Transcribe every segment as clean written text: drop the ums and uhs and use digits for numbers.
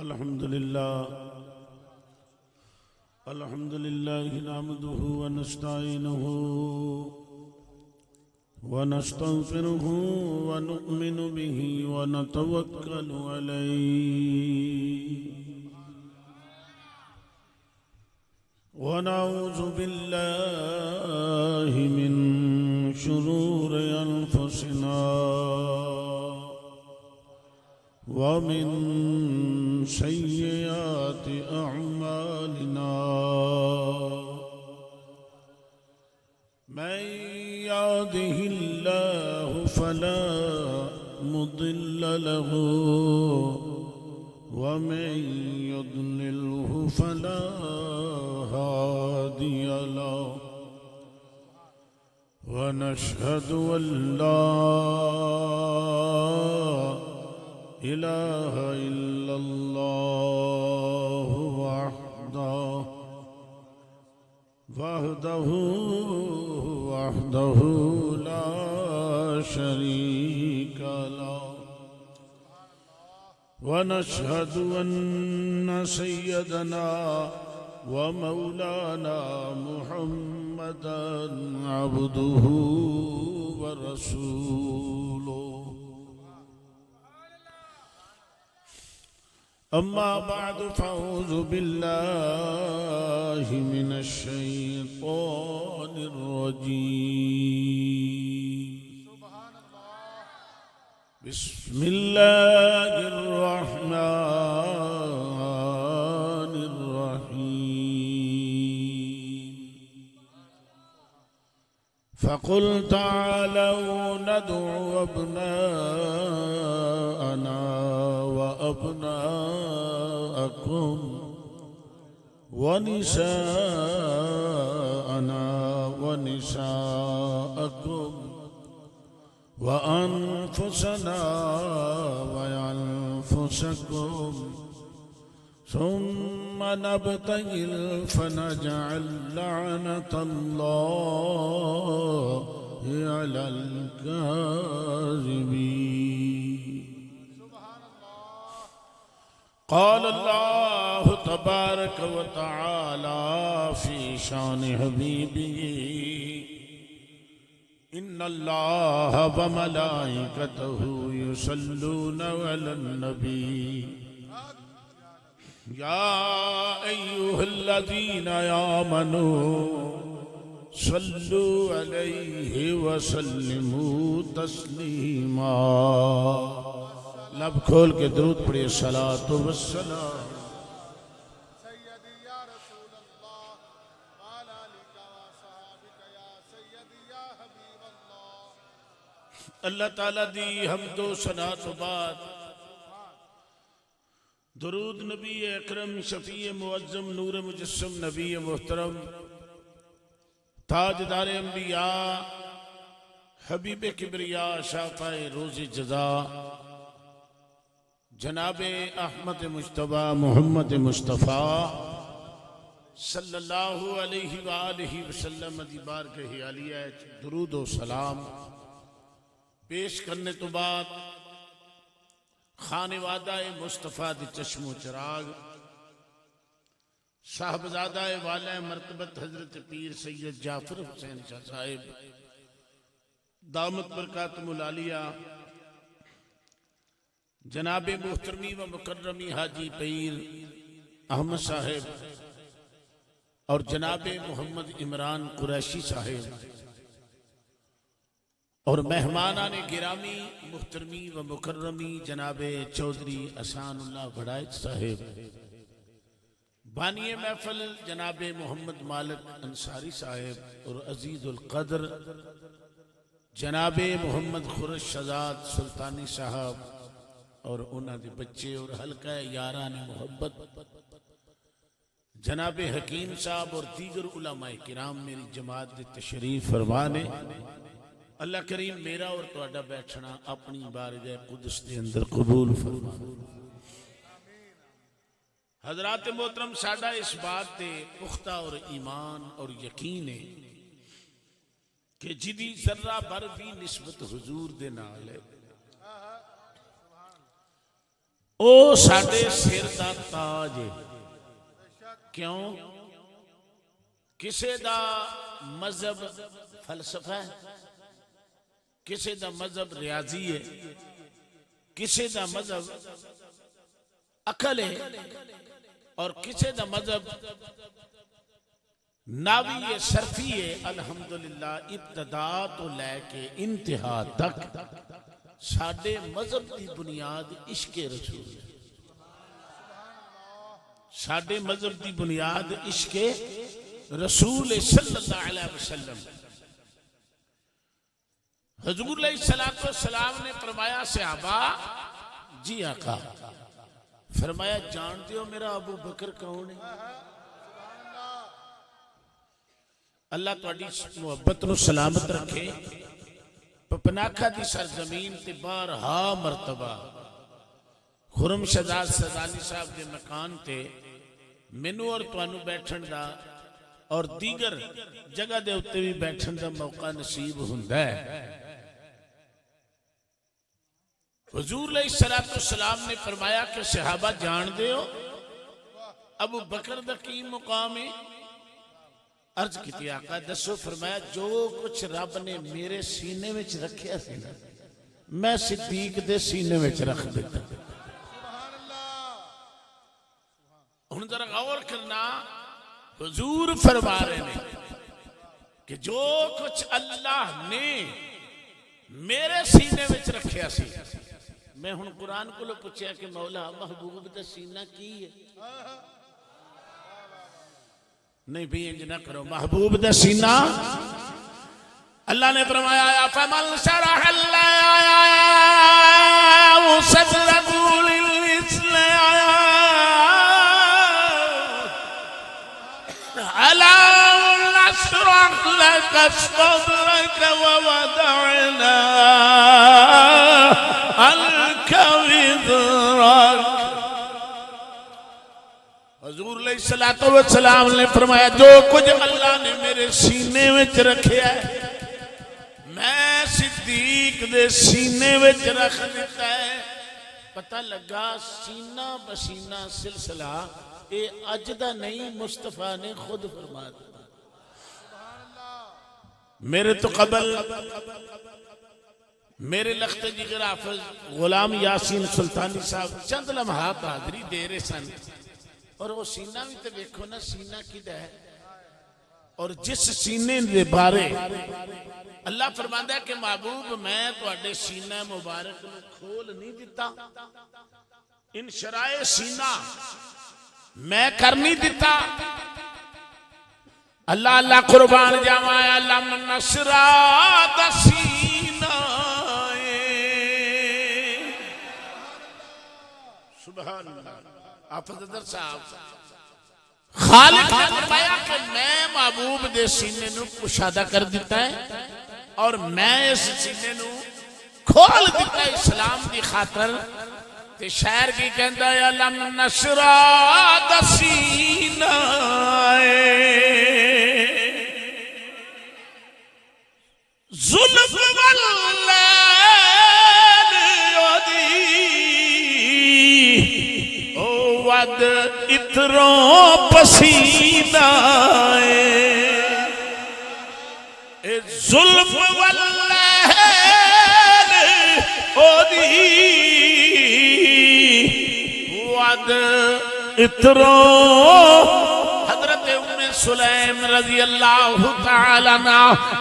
الحمد لله نحمده ونستعينه ونستغفره ونؤمن به ونتوكل عليه ونعوذ بالله من شرور أنفسنا ومن سيئات أعمالنا من يهده الله فلا مضل له ومن يضلله فلا هادي له ونشهد أن لا إله إلا الله وحده لا شريك له ونشهد أن سيدنا ومولانا محمدا عبده ورسوله أما بعد فأعوذ بالله من الشيطان الرجيم بسم الله الرحمن الرحيم فقل تعالوا ندعو أبناءنا وأبناءكم ونساءنا ونساءكم وأنفسنا وأنفسكم ثم نبتهل فنجعل لعنة الله على الكاذبين. قال الله تبارك وتعالى في شان حبيبه إن الله وملائكته يصلون على النبي يا أيها الذين آمنوا صلوا عليه وسلموا تسليما. لب کھول کے درود پڑھیے صلاۃ و السلام سیدی یا رسول اللہ وعلی آلک و صحابک یا سیدی یا حبیب اللہ. اللہ تعالیٰ دی حمد و ثنا تو بعد درود نبی اکرم شفیع معظم نور مجسم نبی محترم تاجدار انبیاء حبیب کبریا شافع روز جزا جناب احمد مجتبی محمد مصطفیٰ صلی اللہ علیہ وآلہ وسلم دی بارگاہ عالیہ درود و سلام پیش کرنے تو بعد خانوادہ مصطفیٰ دی چشم و چراغ صاحبزادہ والا مرتبت حضرت پیر سید جعفر حسین شاہ صاحب دامت برکاتم العالیہ جناب محترمی و مکرمی حاجی پیر احمد صاحب اور جناب محمد عمران قریشی صاحب اور مہمانان گرامی محترمی و مکرمی جناب چودھری احسان اللہ بڑائچ صاحب بانی محفل جناب محمد مالک انصاری صاحب اور عزیز القدر جناب محمد خورش شہزاد سلطانی صاحب اور انہاں دے بچے اور حلقہ یاران محبت جناب حکیم صاحب اور دیگر علماء کرام میری جماعت دے تشریف فرمانے. اللہ کریم میرا اور تہاڈا بیٹھنا اپنی بارگاہ قدس دے اندر قبول فرما. حضرات محترم ساڈا اس بات دے پختہ اور ایمان اور یقین ہے کہ جدی ذرہ بر بھی نسبت حضور دے نال ہے او ساڈے سر دا تاج ہے۔ کیوں؟ کسے دا مذہب فلسفہ ہے، کسے دا مذہب ریاضی ہے، کسے دا مذہب عقل ہے، اور کسے دا مذہب ناوی صرفی ہے۔ الحمدللہ ابتدا تو لے کے انتہا تک ساڈے مذہب دی بنیاد عشق رسول ہے۔ ساڈے مذہب دی بنیاد عشق رسول صلی اللہ علیہ وسلم۔ حضور علیہ السلام نے فرمایا صحابہ، جی آقا، فرمایا جانتے ہو میرا ابو بکر کون ہے؟ اللہ تواڈی محبت نو سلامت رکھے۔ پپناکھا دی سرزمین تے بارہا مرتبہ خرم شہزاد سزانی صاحب دے مکان تے مینوں اور تانوں بیٹھن دا اور دیگر جگہ دے اتے بھی بیٹھن دا موقع نصیب ہوندا ہے۔ حضور علیہ السلام نے فرمایا کہ صحابہ جان دے ہو ابو بکر دا کی مقام ہے؟ عرض کیتی آقا دسو۔ فرمایا جو کچھ رب نے میرے سینے میں رکھیا سی نا میں صدیق دے سینے میں رکھ دیتا۔ ہن ذرا غور کرنا، حضور فرما رہے ہیں کہ جو کچھ اللہ نے میرے سینے میں رکھیا سی، میں ہن قرآن کو لو پوچھیا کہ مولا محبوب دا سینہ کی ہے؟ نہیں بھی انج نہ کرو، محبوب دا سینہ اللہ نے فرمایا یا فمن شرح اللہ صدره للإسلام ألم نشرح لك صدرك ووضعنا عنك وزرك۔ حضور علیہ السلام نے فرمایا جو کچھ اللہ نے میرے سینے میں رکھیا ہے میں صدیق دے سینے میں رکھ دیتا ہے۔ پتہ لگا سینہ بسینہ سلسلہ اے اج دا نہیں، مصطفیٰ نے خود فرما دیا۔ میرے تو قبل میرے لخت جگر حافظ غلام یاسین سلطانی صاحب چند لمحات حاضری دے رہے سن، اور وہ سینہ بھی تو دیکھو نا، سینہ کدھا ہے؟ اور جس سینے دے بارے اللہ فرماندا ہے کہ محبوب میں تواڈے سینہ مبارک نو کھول نہیں دیتا، ان شرائع سینہ میں کر نہیں دیتا۔ اللہ اللہ قربان جاواں لم نشرح دا سینہ سبحان اللہ۔ حافظ حضرت صاحب خالق نے فرمایا کہ میں محبوب دے سینے نو کشادہ کر دیتا ہے اور میں اس سینے نو کھول دیتا ہے اسلام دی خاطر۔ تے شاعر کی کہندا ہے لم نشرح دا سینہ ظلم واللیل ود اتروں پسینہ اے ظلم واللیل ود اتروں۔ حضرت ام سلیم رضی اللہ تعالیٰ عنہ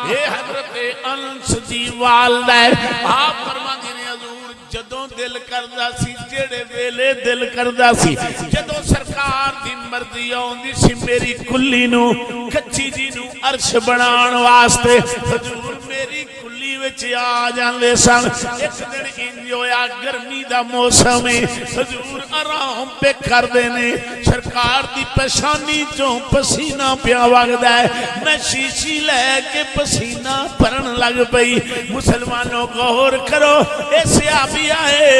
اے حضرت انس دی والدہ آپ فرماندے نے حضور جدوں دل کردا سی جڑے ویلے دل کردا سی جدوں سرکار دی مرضی آوندی سی میری کلی نو کچی جی نو عرش بنان واسطے حضور میری کلی وچ آ جاندے سن۔ ایک دن انج ہویا گرمی دا موسم حضور آرام پہ کردے نے، سرکار دی پیشانی چوں پسینہ پیا وگدا ہے، میں شیشی لے کے پسینہ پڑن لگ پئی۔ مسلمانوں غور کرو اے صحابی آئے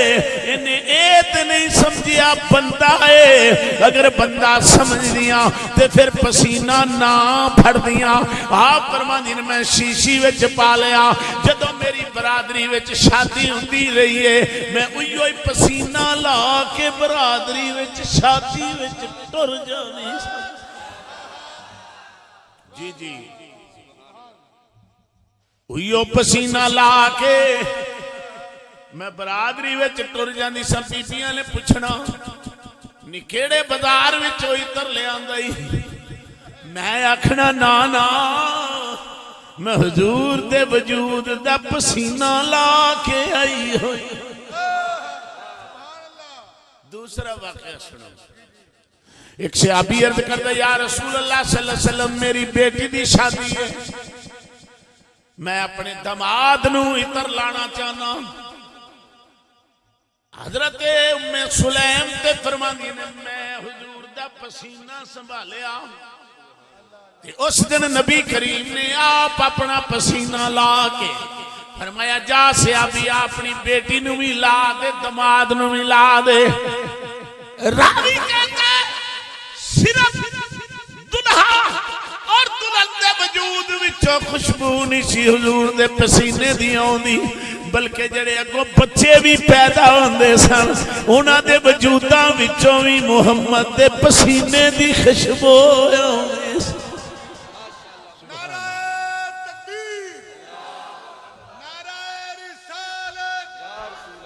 انہیں ایت نہیں سمجھیا بندہ ہے، اگر بندہ سمجھ دیا تے پھر پسینہ نہ پھڑ دیا۔ آپ فرماندے نے میں شیشی وچ پا لیا، جدوں جدو میری برادری وچ شادی ہوندی رہی ہے میں اوہی پسینہ لا کے برادری وچ شادی وچ ٹر جانی جی جی اوہی پسینہ لا کے میں برادری وچ ٹر جاندی سا بیبیاں نے پوچھنا نکیڑے بازار وچ عطر لے آندائی میں آکھنا نا میں حضور دے وجود دا پسینہ لا کے آئی ہوئی دوسرا واقعہ سنو ایک صحابی عرض کرتا یا رسول اللہ صلی اللہ علیہ وسلم میری بیٹی دی شادی ہے میں اپنے دماد نو عطر لانا چاہنا حضرت ام سلیم تے فرماندی نے میں حضور دا پسینہ سنبھالیا اس دن نبی کریم نے آپ اپنا پسینہ لا کے فرمایا جا صحابی اپنی بیٹی نو بھی لا دے دماد نو بھی لا دے راوی کہتا ہے صرف دلہا اور دلہن دے وجود وچوں خوشبو نہیں سی حضور دے پسینے دی آوندی بلکہ جڑے اگوں بچے بھی پیدا ہوندے سن انہاں دے وجوداں وچوں بھی محمد دے پسینے دی خوشبو آوندی سی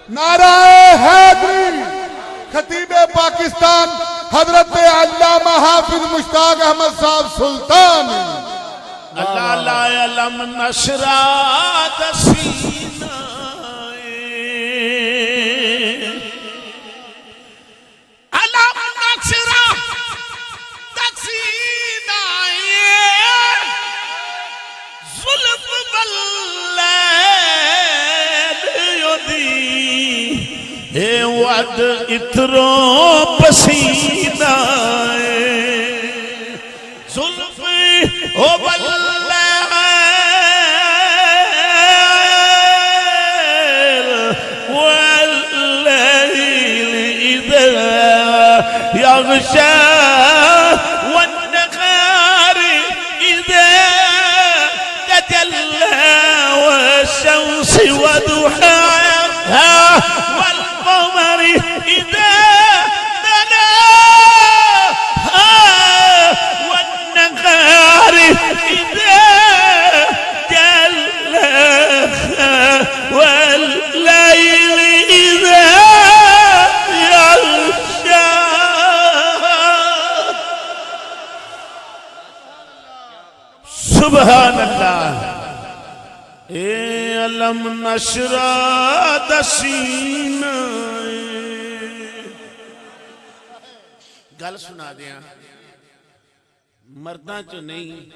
نعرہ حیدری خطیب پاکستان حضرت علامہ حافظ مشتاق احمد صاحب سلطان اللہ لا علم نشرہ دسینہ علم نشرہ دسینہ ظلم باللیل یدی اے ود اتروں پسینہ ظلم او باللیل واللیل اذا یغشا والنهار اذا تجلى والشمس وضحاها والقمر إذا تلاها والنهار إذا جلاها والليل إذا يغشاها سبحان الله اے علم نشرہ دسینہ گل سنا دیا مرداں چو نہیں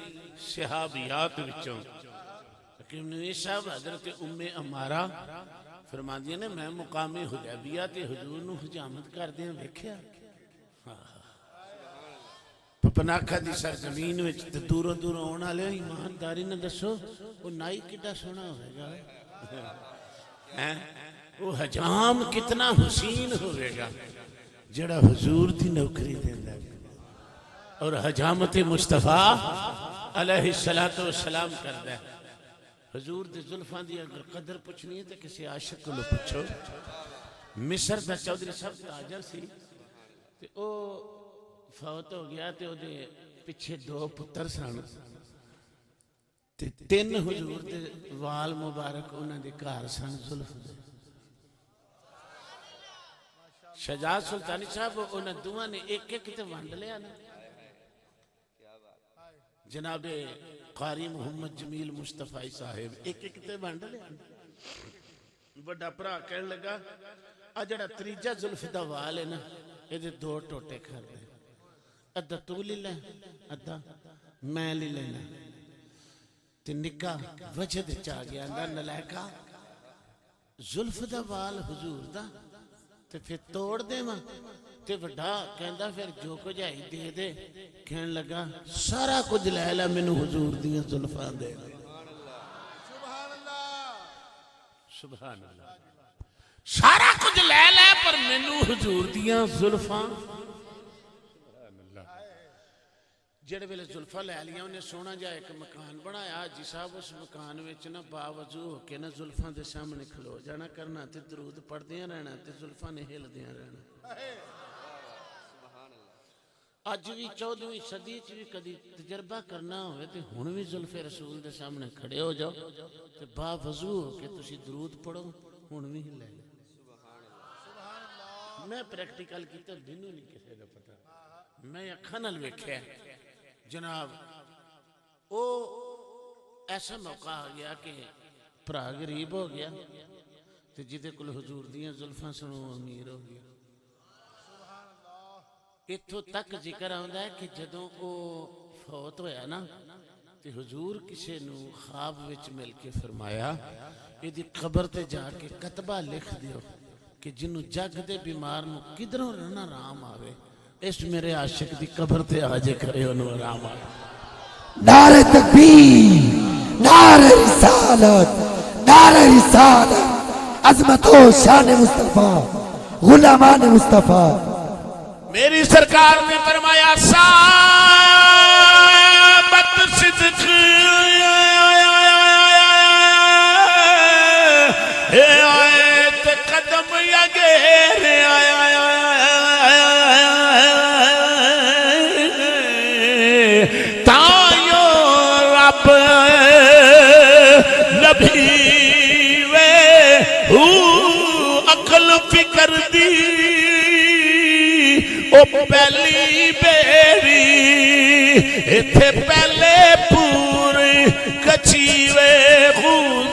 صحابیات وچوں حکیم نویس صاحب حضرت ام امارہ فرما دیا نے میں مقام حدیبیہ تے حضور نو حجامت کر دیا ویکھیا پپناکھا دی سرزمین وچ تے دوروں دوروں ہونا لے ایمانداری نہ دسو وہ نائی کتنا سونا ہوئے گا وہ حجام کتنا حسین ہوئے گا جڑا حضور دی نوکری دیں گا اور حجامت مصطفیٰ علیہ السلام کر دے حضور دے ظلفان دی اگر قدر پوچھنی ہے تو کسی عاشق کو لو پوچھو مصر دا چودھری صاحب تاجر سی تے او فوت ہو گیا تے او دے پیچھے دو پتر سن تے تین حضور دے وال مبارک انہاں دے گھر سن زلف دے شجاعت سلطانی صاحب انہاں دوواں نے ایک ایک تے ونڈ لیا نا جناب قاری محمد جمیل مصطفی صاحب ایک ایک تے ونڈ لیا بڑا بھرا کہنے لگا آ جڑا تریجا زلف دا وال ہے نا اے دے دو ٹوٹے کر دے ادھا تو لے لے ادھا میں لے لینا تے نکا وجہ دے چاہ گیا اندر نلائکا زلف دا وال حضور دا تے پھر توڑ دے ماں تے وڈا کہندہ پھر جو کو جائی دے دے کہن لگا سارا کچھ لے میں نو حضور دیا زلفان دے سبحان اللہ سبحان اللہ سارا کچھ لے پر میں نو حضور دیا زلفان جڑے ویلے زلفا لے لیا انہیں سونا جا ایک مکان بنایا حاجی صاحب اس مکان وچ نا باوضو ہو کے نا زلفاں دے سامنے کھلو جانا کرنا تے درود پڑھدیاں رہنا تے زلفاں نے ہلدیاں رہنا اج بھی 14ویں صدی چ بھی کدی تجربہ کرنا ہوئے تے ہن بھی زلف رسول دے سامنے کھڑے ہو جاؤ تے باوضو ہو کے تسی درود پڑھو ہن بھی ہلے میں پریکٹیکل کیتا دینوں نہیں کسے دا پتہ میں اکھاں نال ویکھیا جناب او ایسا موقع آ گیا کہ بھرا غریب ہو گیا تے جدے کول حضور دیاں زلفاں سنو امیر ہو گیا اتھوں تک ذکر آندا ہے کہ جدوں او فوت ہویا نا تے حضور کسے نو خواب وچ مل کے فرمایا ایدی قبر تے جا کے کتبہ لکھ دیو کہ جنوں جگ دے بیمار نو کدھروں رہنا رام آوے اس میرے عاشق دی قبر تے آجے کرے انہوں آرام آوے نعرہ تکبیر، نعرہ رسالت، نعرہ رسالت، عظمت و شان مصطفیٰ، غلامان مصطفیٰ. میری سرکار نے فرمایا صابت صدق آیت قدم یگیر تایو رب نبی وے عقل فکر دی او پہلی بیری ایتھے پہلے پوری کچیوے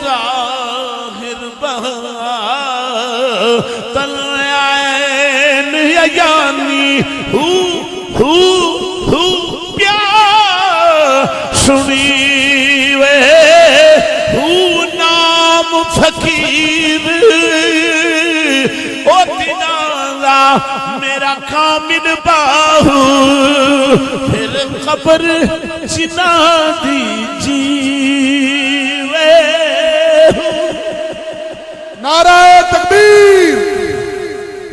ظاہر بہا تلعین یعنی ہو پیا سنیوے ہو نام فقیر او دنالا میرا کامل باہو پھر قبر چنا دی جیوے نعرہ تکبیر،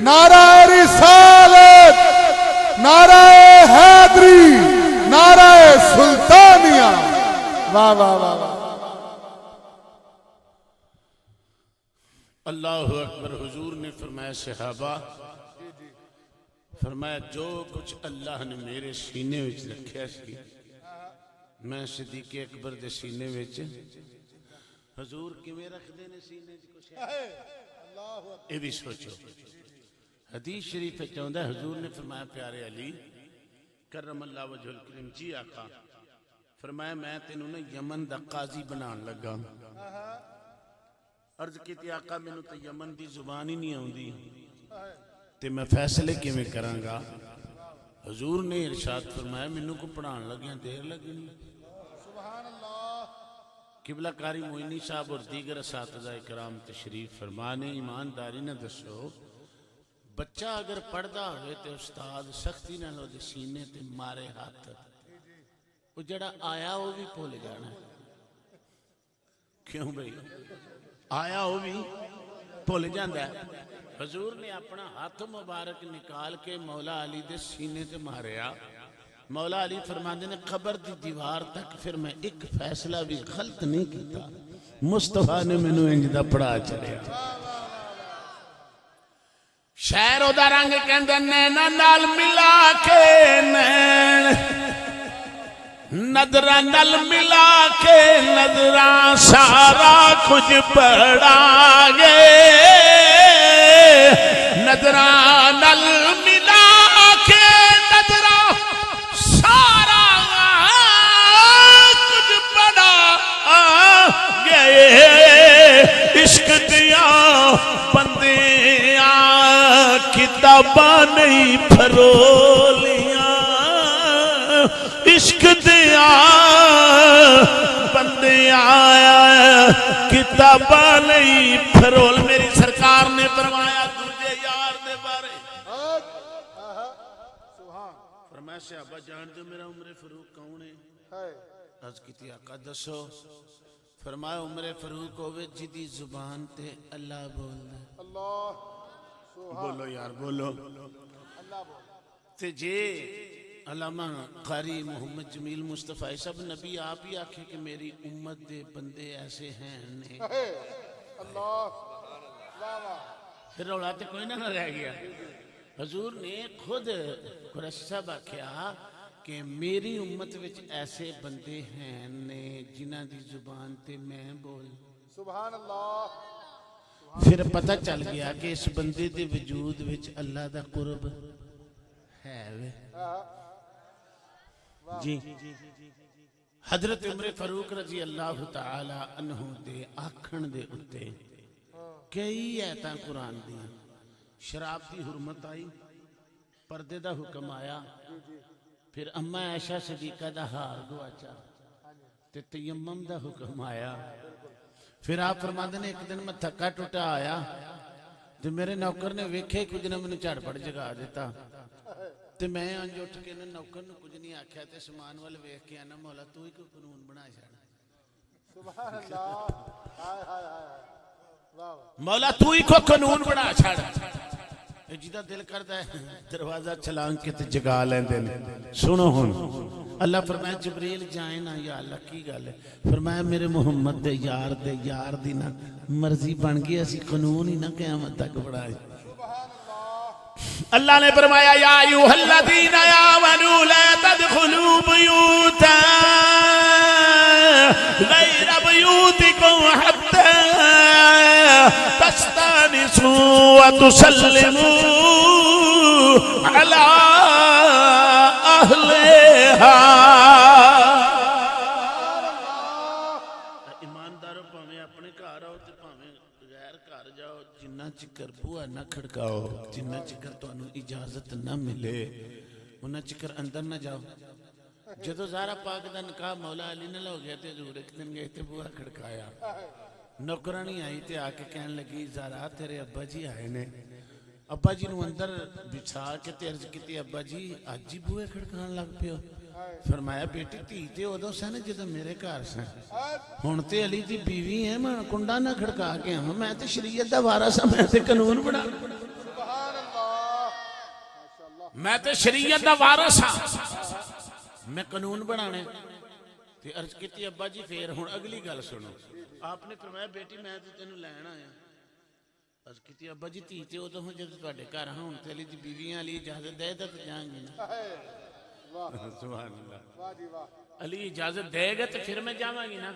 نعرہ رسالت، نعرہ حیدری، نعرہ سلطانیہ. واہ واہ واہ واہ. اللہ اکبر. حضور نے فرمایا صحابہ فرمایا جو کچھ اللہ نے میرے سینے وچ رکھیا سی میں صدیق اکبر دے سینے وچ حضور کیویں رکھ دے نے سینے وچ کچھ اے بھی سوچو. حدیث شریف وچ آندا ہے حضور نے فرمایا پیارے علی کرم اللہ وجہ الکریم جی آقا فرمایا میں تینوں نے یمن دا قاضی بنان لگا. عرض کیتی آقا میں نے تو یمن دی زبان ہی نہیں آؤندی تے میں فیصلے کیویں کراں گا. حضور نے ارشاد فرمایا مینوں کو پڑھان لگیاں دیر لگی نہیں. سبحان اللہ. قبلہ کاری معینی صاحب اور دیگر اساتذہ کرام تشریف فرمانے ایمانداری نہ دسو بچہ اگر پڑھدا ہوئے تے استاد سختی نال اودے سینے تے مارے ہاتھ وہ جڑا آیا وہ بھی بھول جانا ہے. کیوں بھئی آیا وہ بھی بھول جاندا ہے. حضور نے اپنا ہاتھ مبارک نکال کے مولا علی دے سینے تے ماریا. مولا علی فرماندے نے قبر دی دیوار تک پھر میں ایک فیصلہ بھی غلط نہیں کیتا. مصطفیٰ نے مینوں انج دا پڑھا چڑیا. شہر او دا رنگ کہندے نینا نال ملا کے نین نظراں نال ملا کے نظراں سارا کچھ پڑھا گے نظراں نال ملا کے نظراں سارا کچھ پڑھا گے. عشق دیاں بندیاں کتاباں نہیں پھرولیاں عشق دیاں بندیاں کتاباں نہیں پھرول. میری سرکار نے فرمایا دوجے یار دے بارے فرمایا صحابہ جان دے میرا عمر فاروق کون ہے؟ عرض کیتی آقا دسو. فرمایا عمر فاروق ہوئے جدی زبان تے اللہ بول دے. اللہ بولو یار بولو. تے جے علامہ قاری محمد جمیل مصطفیٰ صاحب نبی آپ ہی آکھے کہ میری امت دے بندے ایسے ہیں نے اللہ واہ واہ پھر رولا تے کوئی نہ رہ گیا حضور نے خود قریشی صاحب آکھیا کہ میری امت وچ ایسے بندے ہیں نے جنہاں دی زبان تے میں بول سبحان اللہ پھر پتہ چل گیا کہ اس بندے دے وجود وچ اللہ دا قرب ہے وے جی حضرت عمر فاروق رضی اللہ تعالی عنہ دے آکھن دے اتے کئی ایتاں قرآن دیاں شراب دی حرمت آئی پردے دا حکم آیا پھر اما عائشہ صدیقہ دا ہار گواچا تے تیمم دا حکم آیا پھر آپ فرماندے نے ایک دن میں تھکا ٹوٹا آیا تے میرے نوکر نے ویکھے کچھ نہ میں جھڑ پڑ جگا دیتا تے میں انج اٹھ کے نوکر نو کچھ نہیں آکھیا تے سامان وال ویکھ کے انا مولا تو ہی کوئی قانون بنا چھڑ سبحان اللہ ہائے ہائے ہائے واہ واہ مولا تو ہی کو قانون بنا چھڑ جدا دل کردا ہے دروازہ چھلانگ کے تے جگا لیندے نے سنو ہن اللہ فرمایا جبریل جائیں نا یا اللہ کی گل ہے فرمایا میرے محمد دے یار دی نا مرضی بن گئی اسی قانون ہی نہ قیامت تک بڑھائے اللہ نے فرمایا یا ایھا الذین آمنوا لا تدخلوا بیوتا غیر بیوتکم حتی تستانسوا وتسلموا علی اہلہا ایماندارو پاویں اپنے گھر آؤ تے پاویں غیر گھر جاؤ جنہ چکر بوا نہ کھڑکاؤ جنہ چکر تانوں اجازت نہ ملے انہاں چکر اندر نہ جاؤ جدو زہرا پاک دا نکاح مولا علی نال ہو گیا تے حضور ایک دن گئے تے بوا کھڑکایا نوکرانی آئی تے آ کے کہن لگی زہرا تیرے ابا جی آئے نے ابا جی نو اندر بچھا کے تے عرض کیتی ابا جی اج ہی بوئے کھڑکان لگ پیو فرمایا بیٹی تھی تے ادو سن جدو میرے گھر سن ہن تے علی دی بیوی ہے میں کنڈا نہ کھڑکا کے ہاں میں تے شریعت دا وارث ہاں میں تے قانون بنا سبحان اللہ ماشاءاللہ میں تے شریعت دا وارث ہاں میں قانون بنانے تے عرض کیتی ابا جی پھر ہن اگلی گل سنو آپ نے فرمایا بیٹی میں تے تینوں لین آیا عرض کیتی ابا جی تھی تے ادو ہوں جدو تواڈے گھر ہاں ہن تے علی دی بیویاں علی اجازت دے تے جاں گی نا سبحان اللہ واہ جی واہ علی اجازت دے گا تو پھر میں جاواں گی نا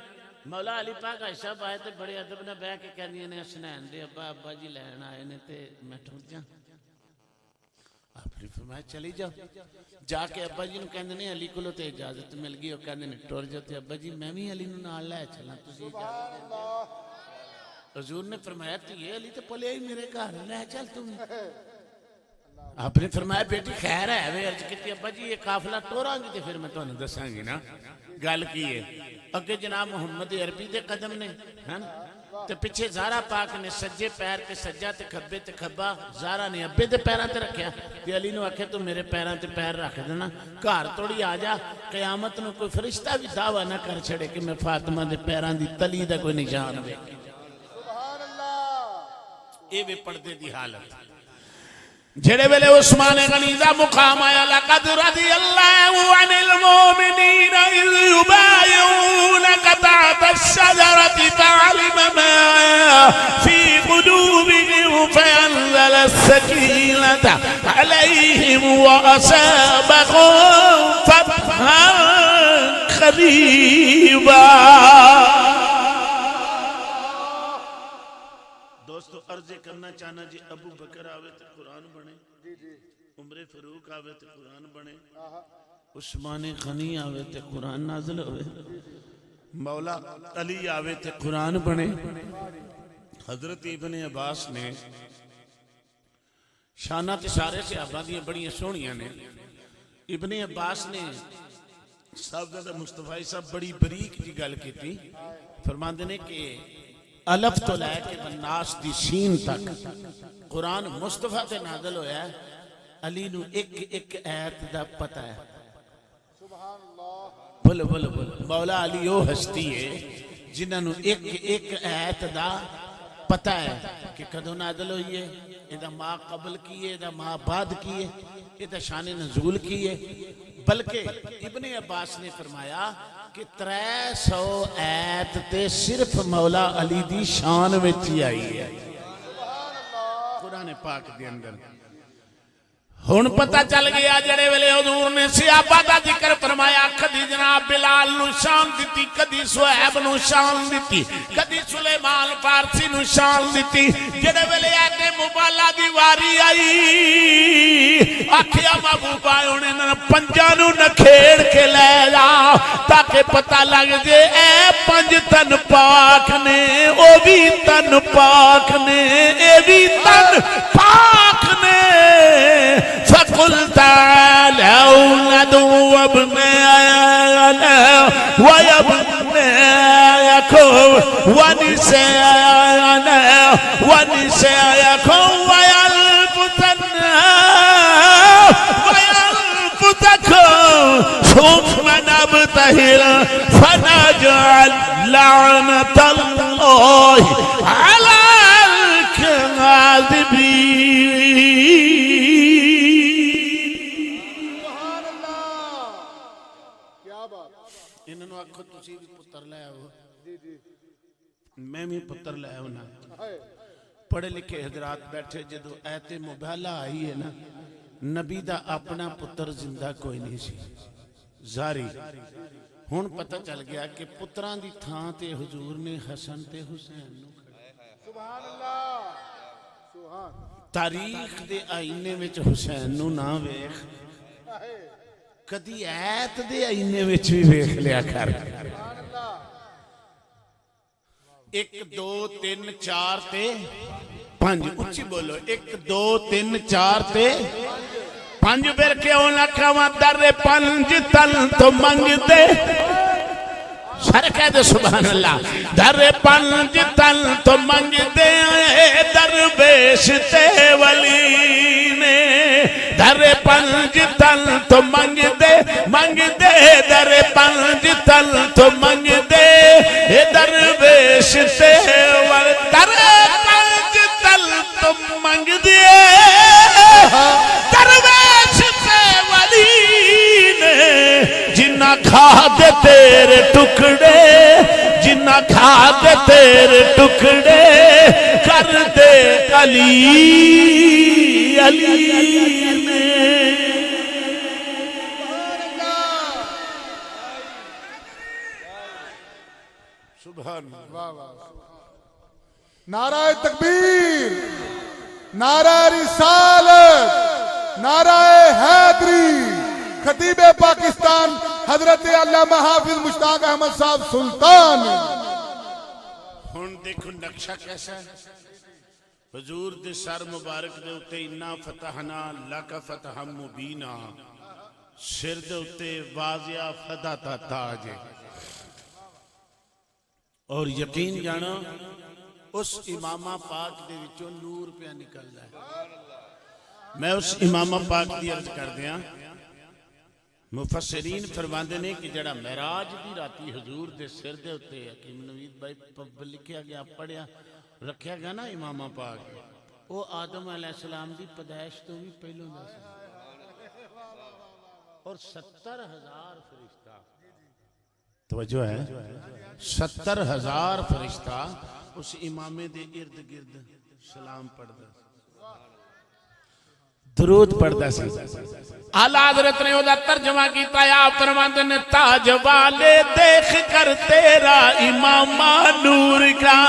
مولا علی پاک عائشہ صاحب آئے تے بڑے ادب نال بیٹھ کے کہندیاں نے حسنین دے ابا جی لین آئے نے تے میں ٹر جاں آپ نے فرمایا چلی جاؤ جا کے ابا جی نو کہندے نے علی کولوں تے اجازت مل گئی او کہندے نے ٹر جاؤ تے ابا جی میں بھی علی نو نال لے چلاں تسی اجازت دے حضور نے فرمایا تے علی تے پلے ہی میرے گھر لے چل تم آپ نے فرمایا بیٹی خیر ہے وے عرض کیتی ابا جی یہ قافلہ ٹوراں گی تے پھر میں تانوں دساں گی نا گل کی ہے اگے جناب محمد عربی دے قدم نے ہیں تے پیچھے زہرا پاک نے سجے پیر تے سجا تے کھبے تے کھبا زہرا نے ابے دے پیراں تے رکھیا تے علی نو آکھے تو میرے پیراں تے پیر رکھ دینا گھر توڑی آ جا قیامت نو کوئی فرشتہ بھی دعویٰ نہ کر چھڑے کہ میں فاطمہ دے پیراں دی تلی دا کوئی نشان ویکھیا سبحان اللہ اے وے پردے دی حالت جڑے ویلے عثمان غنی دا مقام آیا لقد رضی اللہ عن المؤمنین اذ یبایعونک تحت الشجرۃ فعلم ما فی قلوبهم فانزل السکینۃ علیہم واصابهم فتحا قریبا دوستو عرض کرنا چاہنا جی ابو بکر آوے تو قرآن بنے عمر فاروق آوے تو قرآن بنے عثمان غنی آوے تو قرآن نازل ہوئے مولا علی آوے تو قرآن بنے حضرت ابن عباس نے شانہ تے سارے صحابہ دیاں بڑی سونیاں نے ابن عباس نے صاحب مصطفی صاحب بڑی بریک جی گل کی تھی فرماندے نے کہ الف تو لے کے والناس دی سین تک قرآن مصطفیٰ تے نازل ہویا ہے علی نو ایک ایت دا پتہ ہے سبحان اللہ بول بول بول مولا علی وہ ہستی ہے جنہاں نو ایک ایت دا پتہ ہے کہ کدوں نازل ہوئی ہے ادا ما قبل کی ہے ادا ما بعد کی ہے ادا شان نزول کی ہے بلکہ ابن عباس نے فرمایا کہ 300 ایت تے صرف مولا علی دی شان وچ ہی آئی ہے قرآن پاک دے اندر. ہن پتہ چل گیا جڑے ویلے حضور نے صحابہ دا ذکر فرمایا کدی جناب بلال نو شان دتی کدی صہیب نو شان دتی کدی سلیمان فارسی نو شان دتی جڑے ویلے ایتے مبالا دی واری آئی آکھیا محبوبا انہاں پنجاں نو نکھیڑ کے لے جا تاکہ پتہ لگ جے اے 5 تن پاک نے او بھی تن پاک نے اے بھی تن پاک نے. فقل تعالوا ندعو أبناءنا وأبناءكم ونساءنا ونساءكم ويلفتكم ثم نبتهل فنجعل لعنة الله على الكاذبين. انہوں آکھو تسی بھی پتر لے آؤ میں بھی پتر لے آؤ نا. پڑھے لکھے حضرات بیٹھے جدو ایت مبالہ آئی ہے نا نبی دا اپنا پتر زندہ کوئی نہیں سی زاری. ہون پتہ چل گیا کہ پتران دی تھان تے حضور نے حسن تے حسین نو سبحان اللہ سبحان. تاریخ دے آئینے وچ حسین نو نہ ویکھ کدی ایت دے آئینے وچ بھی ویکھ لیا کر. 1 2 3 4 تے 5 اچھی بولو 1 2 3 4 تے 5 پھر کیوں نہ کھاواں در 5 تن تو منگ دے سر کہہ دے سبحان اللہ. در 5 تن تو منگ دے درویش تے ولی نے در 5 تن تو منگ دے در 5 تن تو منگ دے درویش تے ولی در 5 تن تو منگ دے درویش تے ولی نے جنہ کھا دے تیرے ٹکڑے جنہ کھا دے تیرے ٹکڑے کر دے علی علی نے. سبحان اللہ. نعرہ تکبیر نعرہ رسالت نعرہ حیدری. خطیب پاکستان حضرت علامہ حافظ مشتاق احمد صاحب سلطان. ہن دیکھو نقشہ کیسا ہے. حضور دے سر مبارک دے اتے انا فتحنا لک فتحا مبینا سر دے اتے واضح فدا تا تاج اور یقین جانا اس امامہ پاک دے وچوں نور پہ نکل ہے. میں اس امامہ پاک دی عرض کر دیا مفسرین فرماندے نے کہ جڑا معراج دی راتی حضور دے سر دے اتے حکیم نوید بھائی لکھیا گیا پڑھیا رکھیا گیا نا امامہ پاک وہ آدم علیہ السلام دی پیدائش تو بھی پہلوں دا سی اور 70,000 فرشتہ توجہ ہے 70,000 فرشتہ اس امامے دے ارد گرد سلام پڑھ دا درود پڑھتا سی. اعلیٰ حضرت نے وہ ترجمہ کیتا یا فرماندے نے تاج والے دیکھ کر تیرا امامہ نور کا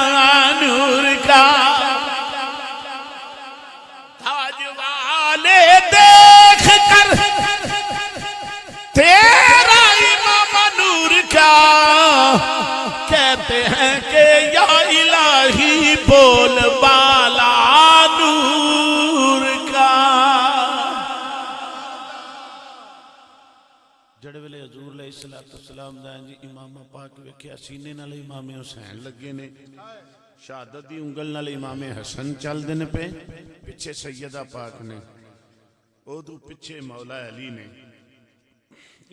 تاج والے دیکھ کر تیرا امامہ نور کا کہتے ہیں کہ یا الہی بول بالا نور کا. جڑے ویلے حضور علیہ السلام دا جی امام پاک ویکھیا سینے نال امام حسین لگے نے شہادت دی انگل نال امام حسن چل دے پہ پیچھے سیدہ پاک نے اودو پیچھے مولا علی نے.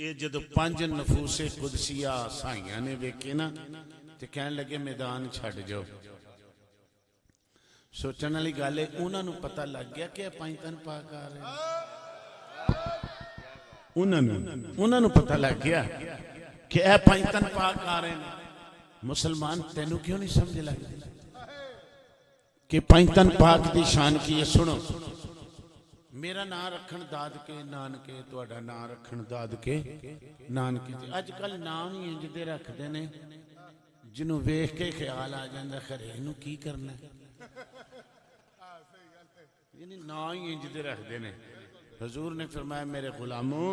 یہ جدو 5 نفوس قدسیہ سائیاں نے ویکھے نا تے کہنے لگے میدان چھڑ جاؤ. سوچن والی گل ہے انہاں نوں پتہ لگ گیا کہ 5 تن پاک آ رہے ہیں. انہوں نے پتہ لگ گیا کہ اے پینتن پاک آ رہے ہیں. مسلمان تینوں کیوں نہیں سمجھ لگے کہ پینتن پاک دی شان کی ہے؟ سنو، میرا نام رکھن داد کے نانکے، تہاڈا نام رکھن داد کے نانکے. اج کل نام ہی انج دے رکھدے نے جنوں ویکھ کے خیال آ جاندا خرے اینوں کی کرنا ہے. یعنی نام ہی انج دے رکھدے نے. حضور نے فرمایا میرے غلاموں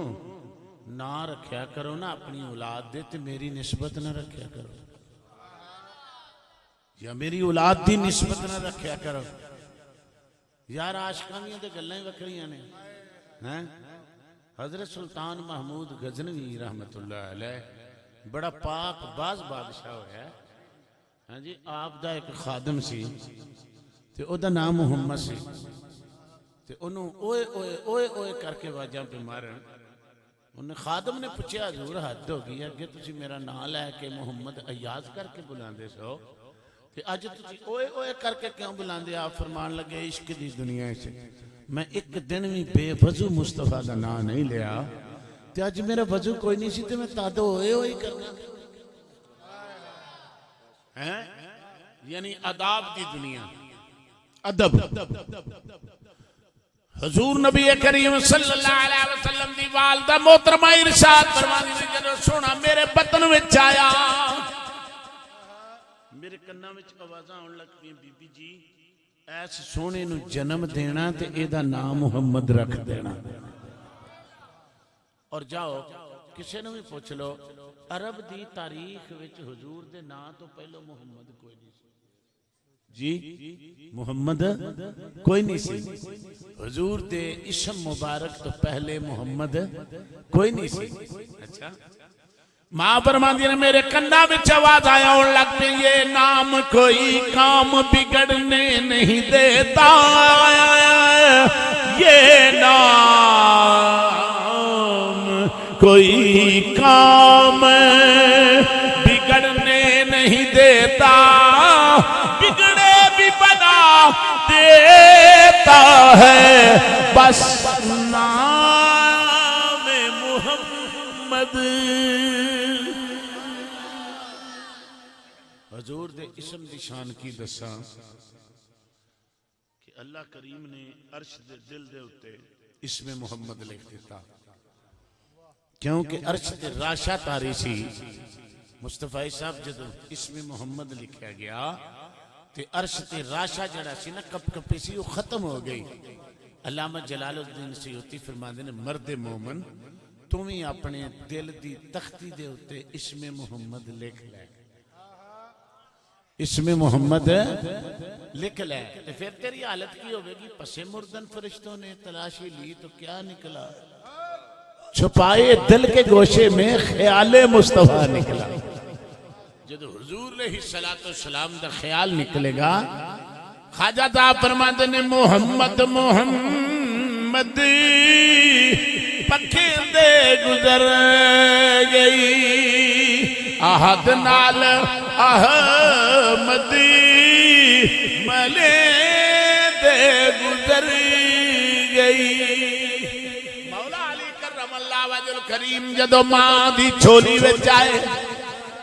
نام رکھیا کرو نا اپنی اولاد دے تے میری نسبت نہ رکھیا کرو، یا میری اولاد دی نسبت نہ رکھیا کرو. یار عاشقانیاں تے گلاں ہی وکھریاں نے. حضرت سلطان محمود غزنوی رحمت اللہ علیہ بڑا پاک باز بادشاہ ہویا ہے. ہاں جی، آپ دا ایک خادم سی تے او دا نام محمد سی تے انہوں اوئے اوئے اوئے اوئے کر کے واجاں پہ مارن. انہیں خادم نے پوچھا حضور حد ہو گئی اگے تسی میرا نام لے کے محمد ایاز کر کے بلاندے سو تے اج تسی اوئے اوئے کر کے کیوں بلاندے؟ آپ فرمان لگے عشق دی دنیا سے میں ایک دن بھی بے وضو مصطفیٰ دا نام نہیں لیا تے اج میرا وضو کوئی نہیں سی تے میں تادو ہوئے ہوئی کرنا. یعنی اداب دی دنیا، ادب. حضور نبی کریم صلی اللہ علیہ وسلم دی والدہ محترمہ ارشاد فرماندی نے جدوں سونا میرے بطن وچ آیا میرے کناں وچ آوازاں آن لگ پئیاں بی بی جی ایس سونے نو جنم دینا تے اے دا نام محمد رکھ دینا. اور جاؤ کسے نو بھی پوچھ لو عرب دی تاریخ وچ حضور دے نام تو پہلو محمد کوئی نہیں جی، محمد کوئی نہیں سی. حضور دے اسم مبارک تو پہلے محمد کوئی نہیں سی. اچھا، ماں فرماندی نے میرے کنہ وچ آواز آیا اور لگ پہ یہ نام کوئی کام بگڑنے نہیں دیتا، یہ نام کوئی کام بگڑنے نہیں دیتا، بگڑے بھی بنا دیتا ہے بس نام محمد. حضور دے اسم دی شان کی دساں کہ اللہ کریم نے عرش دے دل دے اتے اسم محمد لکھ دیتا کیونکہ عرش دے راشا تاری سی. مصطفیٰ صاحب جدو اسم محمد لکھیا گیا تے عرش تے راشا جڑا سی نا کپ کپی سی وہ ختم ہو گئی. علامہ جلال الدین سیوطی فرماندے نے مرد مومن تمہیں اپنے دل دی تختی دے اتے اسم محمد لکھ لے، اسم محمد لکھ لے تے پھر تیری حالت کی ہوگی گی؟ پس مردن فرشتوں نے تلاشی لی تو کیا نکلا؟ چھپائے دل کے گوشے میں خیال مصطفیٰ نکلا. جدو حضور علیہ السلام دا خیال نکلے گا خواجہ صاحب فرماندے نے محمد محمد پکھے دے گزر گئی احد نال احمدی ملے دے گزر گئی. مولا علی کرم اللہ وجہ الکریم جدو ماں دی چھولی وچ آئے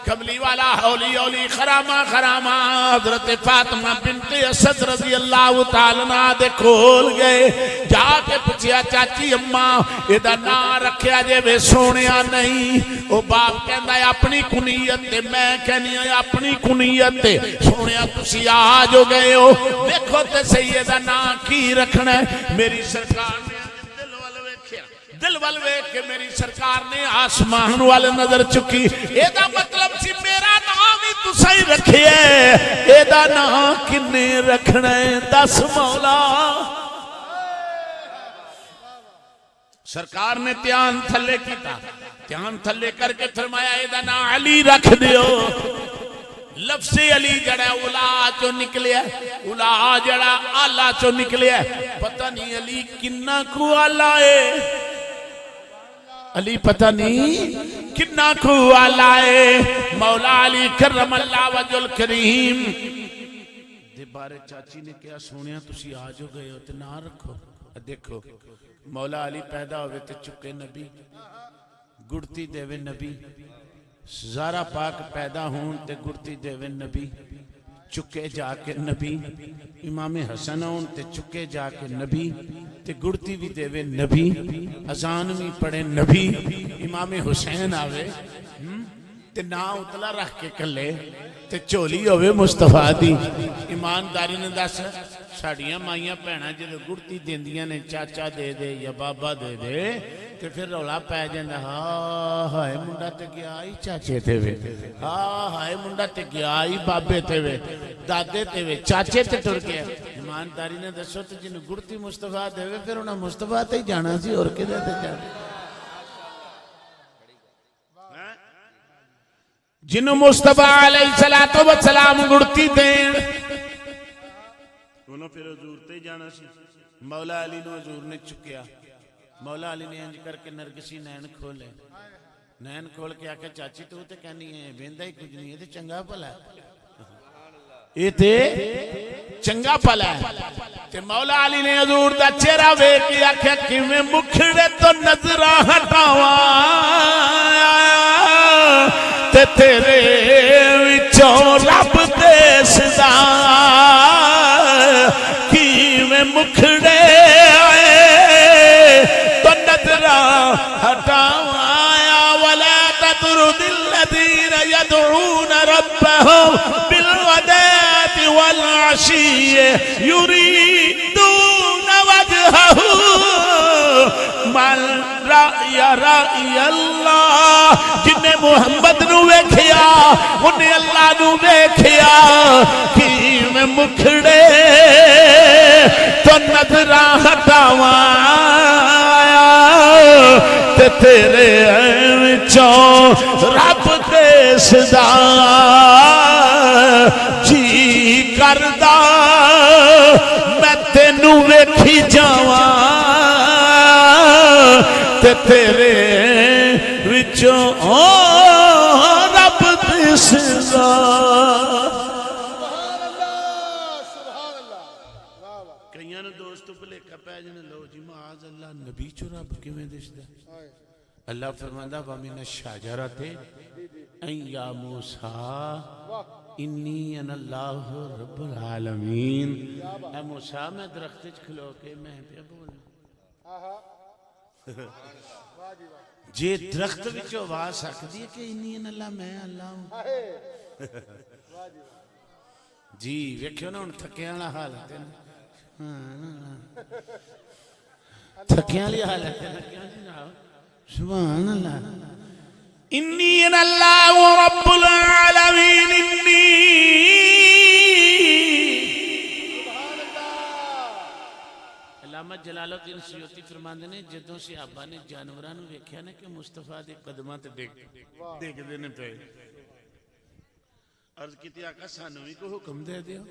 کملی والا ہولی ہولی خرامہ خرامہ حضرت فاطمہ بنت اسد رضی اللہ تعالیٰ عنہ دے کھول گئے. جا کے پوچھیا چاچی اماں ایدہ نا رکھیا جے وے سونیا نہیں. او باپ کہندا ہے اپنی کنیت تے میں کہنی ہے اپنی کنیت تے سونیا تسی آج ہو گئے ہو دیکھو تے سیدہ نا کی رکھنا ہے. میری سرکار نے دل والوے کہ میری سرکار نے آسمان والے نظر چکی. ایدہ مطلب سی میرا نام ہی تو صحیح رکھے ایدہ نام کنے رکھنا ہے دس مولا. سرکار نے تیان تھلے کیتا تیان تھلے کر کے فرمایا ایدہ نام علی رکھ دیو. لفظ علی جڑا اولا چو نکلیا اولا جڑا آلہ چو نکلیا پتہ نہیں علی کنہ کو آلہ ہے علی پتہ نہیں کنا کو آلائے. مولا علی کرم اللہ وجہ الکریم دے بارے چاچی نے کیا سونیا تسی آج ہو گئے ہو تے نہ رکھو دیکھو مولا علی پیدا ہوئے تے چکے نبی، گڑتی دیوے نبی، زارا پاک پیدا ہون تے گڑتی دیوے نبی، چکے جا کے نبی، امام حسن ہون تے چکے جا کے نبی تے گڑتی بھی دیوے نبی، اذان بھی پڑھے نبی، امام حسین آوے تے نا اتلا رکھ کے کلے تے چولی ہوئے مصطفیٰ دی۔ ایمانداری نے دس ساڑیاں مائیاں پہنا جدو گڑتی دیندیاں نے چاچا دے دے یا بابا دے دے تے پھر رولا پہ جاندہ ہائے منڈا تے گیا ہی چاچے تے وے، ہائے منڈا تے گیا ہی بابے تے وے، دادے تے وے، چاچے تے ٹر گیا۔ ایمانداری نے دسو تے جنہوں گڑتی مصطفیٰ دے وے پھر انہاں مصطفیٰ تے ہی جانا سی اور کدے تے جانا، جنہوں مصطفیٰ علیہ السلام گڑتی دیں انہوں پھر حضور تے جانا سی۔ مولا علی نو حضور نے چکیا، مولا علی نے انج کر کے نرگسی نین کھولے، نین کھول کے آکے چاچی تو تے کہنی ہے بیندہ ہی کچھ نہیں ہے تے چنگا پلا ہے، یہ تے چنگا پلا ہے۔ تے مولا علی نے حضور دا چہرہ وے کے آکھے کہ میں مکھڑے تو نظرہ ہٹاواں تے تیرے وچوں رب دے صدا کی میں مکھڑے تو نظرہ ہٹاواں ولا تطرد الذین یدعون ربهم بالغداة والعشی یریدون وجہہ من رأی رأی اللہ، جنہیں محمد نو ویکھیا انہیں اللہ نو ویکھیا کہ میں مکھڑے تو نظرہ ہٹاواں تے تیرے وچوں رب دے صدا جی کردہ میں تینوں ویکھی جاواں تے تیرے وچوں رب دے صدا۔ سبحان اللہ واہ واہ کئیاں نے دوستو بلے کپے جنے لو جی معاذ اللہ نبی چو رب کیویں دسدا؟ اللہ فرماندا وَمِنَ الشَّجَرَةِ اَن یا موسیٰ انی انا اللہ رب العالمین۔ اے موسیٰ میں درخت کھلو کے میں پہ بولنا جے درخت وچ آواز سکدی ہے کہ انی انا اللہ میں اللہ ہوں۔ جی ویکھو نا ہن تھکیاں والا حالت ہے نا، تھکیاں والی حالت ہے نا، کیوں جناب سبحان اللہ۔ انی انا اللہ رب العالمین انی علامہ جلال الدین سیوطی فرماندے نے جدوں صحابہ نے جانوراں نو ویکھیا نا کہ مصطفیٰ دے قدماں تے ڈگ دے نے پے، عرض کیتی آقا سانوں بھی کوئی حکم دے دیو۔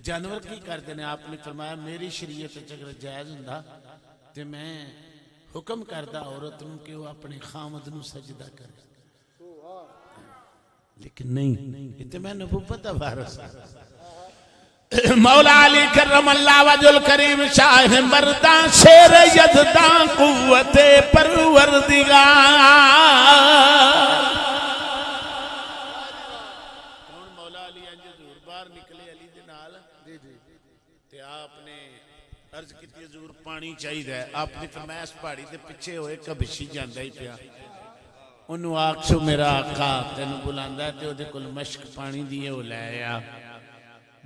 جانور کی کردے نے؟ آپ نے فرمایا میری شریعت اگر جائز ہوندا تے میں حکم کردہ عورت نو کہ وہ اپنے خامد نو سجدہ کرے، لیکن نہیں، یہ تے میں نبوت دا وارث۔ مولا علی کرم اللہ وجہ الکریم شاہ مردان شیر یزدان قوت پروردگار۔ کون مولا علی انج حضور باہر نکلے علی دے نال تے آپ نے عرض کی حضور پانی چاہی دا ہے، آپ نے فرمایا اس پہاڑی دے پیچھے ہوئے کبشی جاندہ ہی پیا، انہوں آکسو میرا آقا تینو بلاندہ ہے تے وہ دے کل مشک پانی دیئے ہو لے آیا۔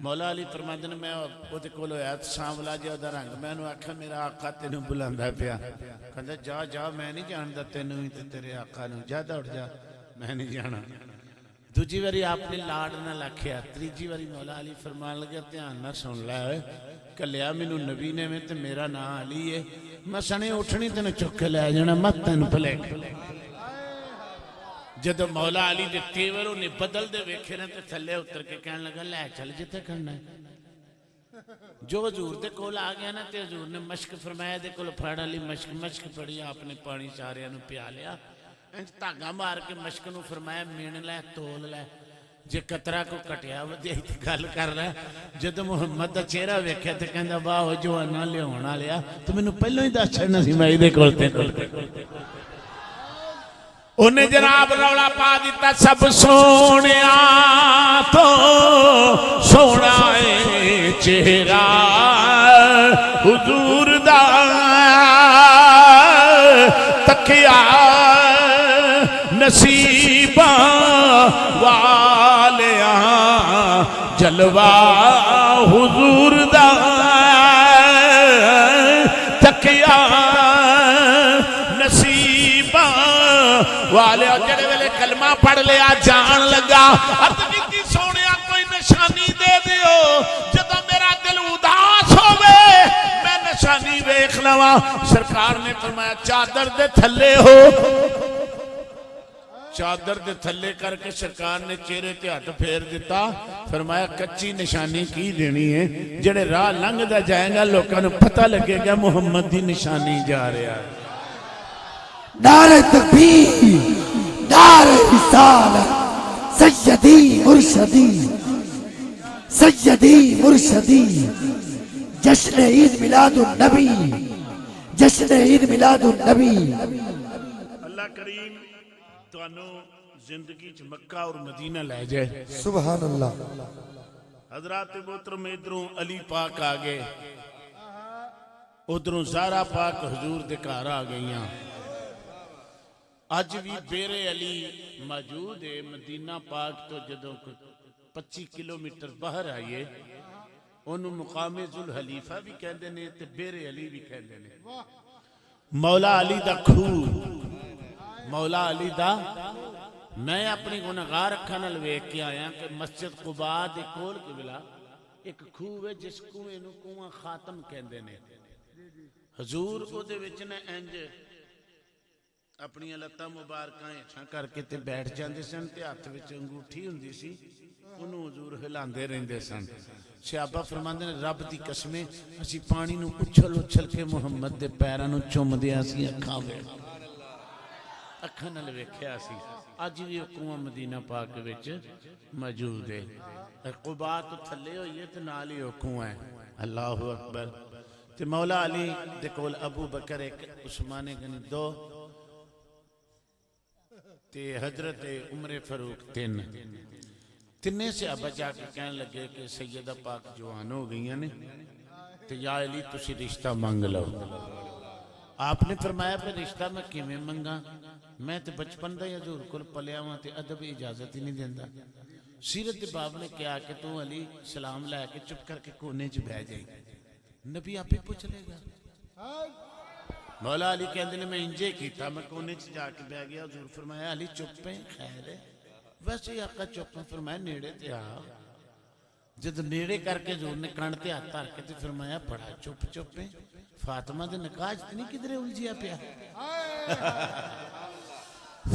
مولا علی فرماندے نے میں وہ دے کول ہویا سانولا جا دا رنگ، میں انہوں آکھا میرا آقا تینو بلاندہ پیا، کہندہ جا جا میں نہیں جاندہ تینو ہی تے تیرے آقا نو، جا دوڑ جا میں نہیں جانا۔ دوجی واری آپ نے لاڑ نہ لکھیا، تریجی واری مولا علی فرمان لگا دھیان نہ سن لائے کلیا مینوں نبی نے میں تے میرا نا علی ہے، میں سنے اٹھنی تینو چکے لے جانا مت تینو پلے۔ جدو مولا علی دے تیور انہیں بدل دے ویکھے نا تے تھلے اتر کے کہنے لگا لے چل جتے کرنا ہے۔ جو حضور دے کول آ گیا نا تے حضور نے مشک فرمایا دے کول پھاڑا لی مشک پڑی، آپ نے پانی سارے انہوں پیا لیا، انج تاگا مار کے مشک نو فرمایا مین لے تول لے، جے قطرہ کو کٹیا ودیا ہی گل کر رہا ہے جدو محمد دا چہرہ ویکھیا تے کہندا واہ جوانا لیاونا لیا تو مینوں پہلو ہی دس چھڑنا سی میں دے کولتے انہیں جناب رولا پا دیتا سب سونیا تو سونا ہے چہرہ حضور دا تکیا نصیبہ والیاں جلوہ حضور دا تکیا نصیبہ والے جڑے ویلے کلمہ پڑھ لیا جان لگا عرض کیتی سونیا کوئی نشانی دے دیو جدو میرا دل اداس ہوئے میں نشانی ویکھ لواں سرکار نے فرمایا چادر دے تھلے ہو چادر دے تھلے کر کے سرکار نے چہرے تے ہاتھ پھیر دیتا فرمایا کچی نشانی کی دینی ہے جڑے راہ لنگ دا جائیں گا لوگوں نے پتہ لگے گا محمد دی نشانی جا رہا ہے نعرہ تکبیر نعرہ رسالت سیدی مرشدی سیدی مرشدی جشن عید میلاد النبی جشن عید میلاد النبی اللہ کریم تو انو زندگی چ مکہ اور مدینہ لے جائے سبحان اللہ حضرات محترم ادھروں علی پاک آگے ادھروں زہرا پاک حضور دے گھر آ گئیاں اج بھی بیر علی موجود ہے مدینہ پاک تو جدوں 25 کلومیٹر باہر آئیے انہوں مقام ذوالحلیفہ بھی کہندے نے تے بیر علی بھی کہندے نے مولا علی دا کھو مولا علی دا میں اپنی گناہگار اکھاں نال ویکھ کے آیا کہ مسجد قباء دے کول قبلہ ایک کھو ہے جس کنویں نوں کنواں خاتم کہندے نے حضور او دے وچ نے انج اپنی لتاں مبارکاں ہٹھاں کر کے تے بیٹھ جاندے سن تے ہاتھ وچ انگوٹھی ہوندی سی انہوں حضور ہلاندے رہندے سن صحابہ فرماندے نے رب دی قسمیں اسی پانی نوں اچھل اچھل کے محمد دے پیراں نوں چومدیاں سی اکھاں وچ اکھاں نال ویکھیا سی اج وی کنواں مدینہ پاک وچ موجود ہے قباء تو تھلے ہوئی ہے تے نال ہی کنواں ہے اللہ اکبر تے مولا علی دے کول ابو بکر ایک عثمان غنی دو تے حضرت عمر فاروق تینے سے اب جا کے کہنے لگے کہ سیدہ پاک جوان ہو گئی ہیں تے یا علی تسی رشتہ مانگ لو آپ نے فرمایا پہ رشتہ میں کیویں منگا میں تے بچپن دا حضور کول پلیا ہوں تے ادب اجازت ہی نہیں دیندا سیرت باب نے کیا کہ تو علی سلام لے کے چپ کر کے کونے چ بیٹھ جائی نبی آپ ہی پوچھ لے گا مولا علی کہندے نے میں انجے کیتا میں کونے چ جا کے بیٹھ گیا حضور فرمایا علی چپ پہ خیر ہے ویسے ہی آقا چپ فرمایا نیڑے تے آ جد نیڑے کر کے حضور نے کان تے ہاتھ دھر کے تے فرمایا بڑا چپ چپ پہ فاطمہ دے نکاح تے نہیں کدھرے الجھیا پیا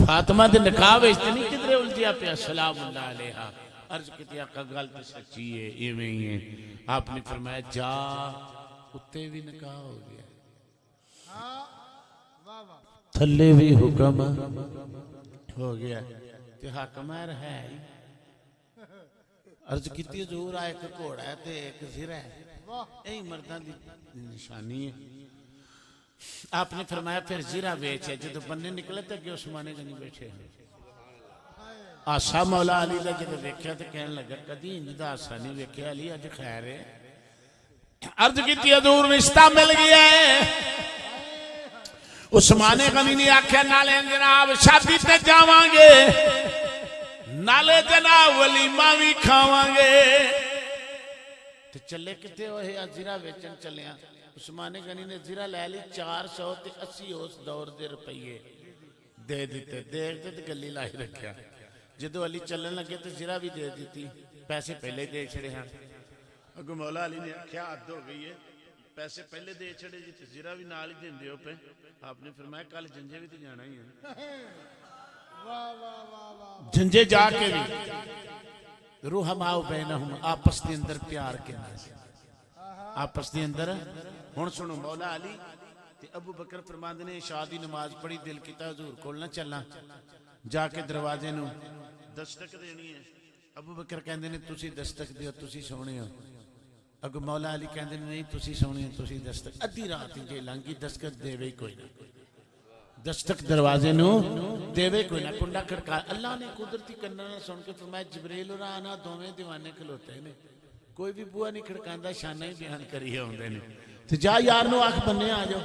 فاطمہ دے نکاح وچ تے نہیں کدھرے الجھیا پیا سلام اللہ علیہا عرض کیتی آقا گل تے سچی ہے ایویں ہی ہے آپ نے فرمایا جا اتے بھی نکاح ہو گیا تھلے بھی حکم ہو گیا تے حاکم ہے عرض کیتی حضور ایک گھوڑا ہے تے ایک زرہ ہے یہی مرداں دی نشانی ہے آپ نے فرمایا پھر زرہ بیچے جدو بننے نکلے تے کہ عثمان غنی بیٹھے ہیں آسا مولا علی دا جدو دیکھیا تے کہنے لگا کدی انج دا آسا نہیں ویکھیا علی اج خیر ہے عرض کیتی حضور رشتہ مل گیا ہے عثمان غنی نے آکھیا نالے جناب شادی تے جاواں گے نالے جناب ولیمہ بھی کھاواں گے تے چلے کتے ہوئے زرہ ویچن چلیاں عثمان غنی نے زرہ لے لی 480 اس دور دے روپیے دے دیتے دیکھتے تے گلی لائی رکھیا جدو علی چلن لگے تے زرہ بھی دے دیتی پیسے پہلے دے چھڑے ہیں اگو مولا علی نے کیا حد ہو گئی ہے پیسے پہلے دے چھڑے جی تے زرہ بھی نال ہی دین دیو پہ آپ نے فرمایا کل جنجے بھی تے جانا ہی ہے جنجے جا کے بھی روحماؤ بینہم آپس دے اندر پیار کے ناظر آپس دے اندر ہون سنو مولا علی تے ابو بکر فرماندے نے شادی نماز پڑھی دل کیتا حضور کول نہ چلنا جا کے دروازے نو دستک دینی ہے ابو بکر کہندے نے تسی دستک دیو تسی سونے ہو، اگو مولا علی کہندے نے نہیں تسی سونے ہو تسی دستک، ادھی رات جے لنگی دستک دے وی کوئی نہ، دستک دروازے نو دے وی کوئی نہ، کنڈا کھڑکا، اللہ نے قدرتی کناں نال سن کے فرمایا جبریل اور آنا دوویں دیوانے کھلوتے نے، کوئی بھی بوا نہیں کھڑکاندا، شانہ ہی بیان کری ہوندے نے، تے جا یار نو آنکھ بننے آ جاؤ۔